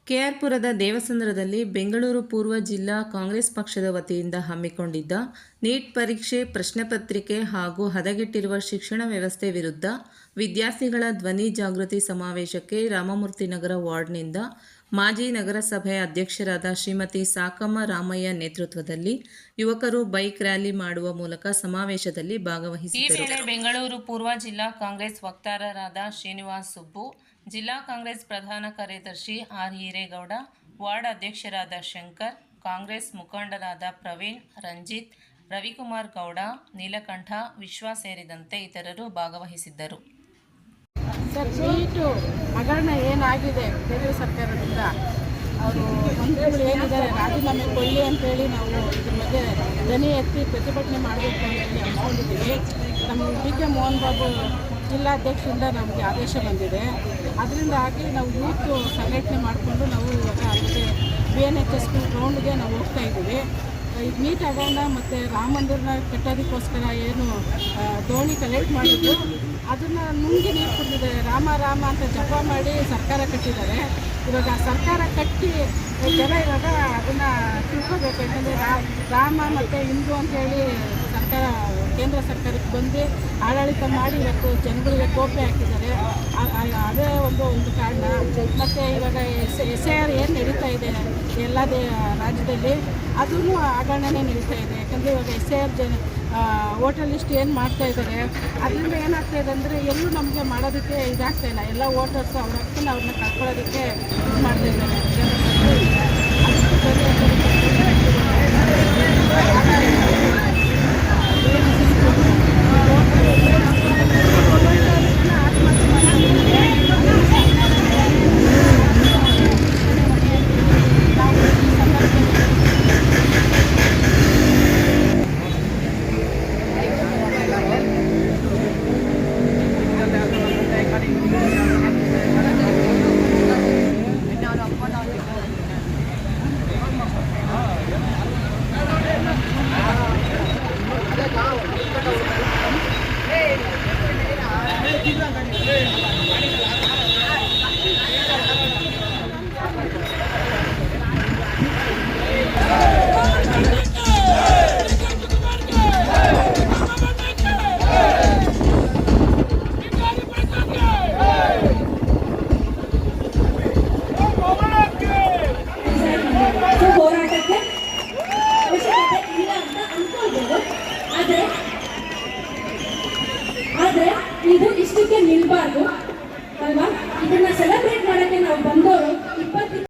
ಕೆಆರ್ಪುರದ ದೇವಸಂದ್ರದಲ್ಲಿ ಬೆಂಗಳೂರು ಪೂರ್ವ ಜಿಲ್ಲಾ ಕಾಂಗ್ರೆಸ್ ಪಕ್ಷದ ವತಿಯಿಂದ ಹಮ್ಮಿಕೊಂಡಿದ್ದ ನೀಟ್ ಪರೀಕ್ಷೆ ಪ್ರಶ್ನೆಪತ್ರಿಕೆ ಹಾಗೂ ಹದಗೆಟ್ಟಿರುವ ಶಿಕ್ಷಣ ವ್ಯವಸ್ಥೆ ವಿರುದ್ಧ ವಿದ್ಯಾರ್ಥಿಗಳ ಧ್ವನಿ ಜಾಗೃತಿ ಸಮಾವೇಶಕ್ಕೆ ರಾಮಮೂರ್ತಿನಗರ ವಾರ್ಡ್ನಿಂದ ಮಾಜಿ ನಗರಸಭೆ ಅಧ್ಯಕ್ಷರಾದ ಶ್ರೀಮತಿ ಸಾಕಮ್ಮ ರಾಮಯ್ಯ ನೇತೃತ್ವದಲ್ಲಿ ಯುವಕರು ಬೈಕ್ ರ್ಯಾಲಿ ಮಾಡುವ ಮೂಲಕ ಸಮಾವೇಶದಲ್ಲಿ ಭಾಗವಹಿಸಿದರು. ಈ ವೇಳೆ ಬೆಂಗಳೂರು ಪೂರ್ವ ಜಿಲ್ಲಾ ಕಾಂಗ್ರೆಸ್ ವಕ್ತಾರರಾದ ಶ್ರೀನಿವಾಸ್ ಸುಬ್ಬು, ಜಿಲ್ಲಾ ಕಾಂಗ್ರೆಸ್ ಪ್ರಧಾನ ಕಾರ್ಯದರ್ಶಿ ಆರ್ ಹಿರೇಗೌಡ, ವಾರ್ಡ್ ಅಧ್ಯಕ್ಷರಾದ ಶಂಕರ್, ಕಾಂಗ್ರೆಸ್ ಮುಖಂಡರಾದ ಪ್ರವೀಣ್, ರಂಜಿತ್, ರವಿಕುಮಾರ್ ಗೌಡ, ನೀಲಕಂಠ, ವಿಶ್ವ ಸೇರಿದಂತೆ ಇತರರು ಭಾಗವಹಿಸಿದ್ದರು. ಸರ್, ನೀಟು ಹಗರಣ ಏನಾಗಿದೆ ಕೇಂದ್ರ ಸರ್ಕಾರದಿಂದ, ಅವರು ಮಂತ್ರಿಗಳು ಏನಿದ್ದಾರೆ ರಾಜೀನಾಮೆ ಕೊಡಲಿ ಅಂತೇಳಿ ನಾವು ಇದ್ರ ಬಗ್ಗೆ ಧ್ವನಿ ಎತ್ತಿ ಪ್ರತಿಭಟನೆ ಮಾಡಬೇಕು ಅಂತೇಳಿ ಅಂದ್ಕೊಂಡಿದ್ದೀವಿ. ನಮ್ಮ ಡಿ.ಕೆ. ಮೋಹನ್ ಬಾಬು ಜಿಲ್ಲಾಧ್ಯಕ್ಷರಿಂದ ನಮಗೆ ಆದೇಶ ಬಂದಿದೆ. ಅದರಿಂದಾಗಿ ನಾವು ಯೂತ್ ಸಂಘಟನೆ ಮಾಡಿಕೊಂಡು ನಾವು ಇವಾಗ ಅಲ್ಲಿಗೆ BNHS ಗ್ರೌಂಡ್ಗೆ ನಾವು ಹೋಗ್ತಾ ಇದ್ದೀವಿ. ಇದು ನೀಟ್ ಹಗರಣ ಮತ್ತು ರಾಮ ಮಂದಿರನ ಕಟ್ಟೋದಕ್ಕೋಸ್ಕರ ಏನು ದೋಣಿ ಕಲೆಕ್ಟ್ ಮಾಡಿದ್ದು ಅದನ್ನು ನುಂಗಿ ನೀರು ಕುಡಿದಿದ್ದಾರೆ. ರಾಮ ರಾಮ ಅಂತ ಜಪ ಮಾಡಿ ಸರ್ಕಾರ ಕಟ್ಟಿದ್ದಾರೆ. ಇವಾಗ ಸರ್ಕಾರ ಕಟ್ಟಿ ಜನ ಇವಾಗ ಅದನ್ನು ತಿಳ್ಕೋಬೇಕು. ಯಾಕಂದರೆ ರಾಮ ಮತ್ತು ಹಿಂದೂ ಅಂತೇಳಿ ಸರ್ಕಾರ ಕೇಂದ್ರ ಸರ್ಕಾರಕ್ಕೆ ಬಂದು ಆಡಳಿತ ಮಾಡಿ ಇವತ್ತು ಜನಗಳಿಗೆ ಕೋಪೆ ಹಾಕಿದ್ದಾರೆ. ಅದೇ ಒಂದು ಕಾರಣ. ಮತ್ತು ಇವಾಗ SIR ಏನು ನಡೀತಾ ಇದೆ ಎಲ್ಲ ರಾಜ್ಯದಲ್ಲಿ, ಅದೂ ಹಗರಣನೇ ನಡೀತಾ ಇದೆ. ಯಾಕಂದರೆ ಇವಾಗ SIR ವೋಟರ್ ಲಿಸ್ಟ್ ಏನು ಮಾಡ್ತಾ ಇದ್ದಾರೆ, ಅದರಿಂದ ಏನಾಗ್ತಾ ಇದೆ ಅಂದರೆ ಎಲ್ಲೂ ನಮಗೆ ಮಾಡೋದಕ್ಕೆ ಇದಾಗ್ತಾ ಇಲ್ಲ. ಎಲ್ಲ ವೋಟರ್ಸ್ ಅವ್ರ ಹಕ್ಕನ್ನು ಅವ್ರನ್ನ ಕಳ್ಕೊಳ್ಳೋದಕ್ಕೆ ಇದು ಮಾಡ್ತಾ ಇದ್ದಾರೆ. ಆದರೆ ಇದು ಇಷ್ಟಕ್ಕೆ ನಿಲ್ಬಾರ್ದು ಅಲ್ವಾ? ಇದನ್ನ ಸೆಲೆಬ್ರೇಟ್ ಮಾಡಕ್ಕೆ ನಾವು ಬಂದವರು 20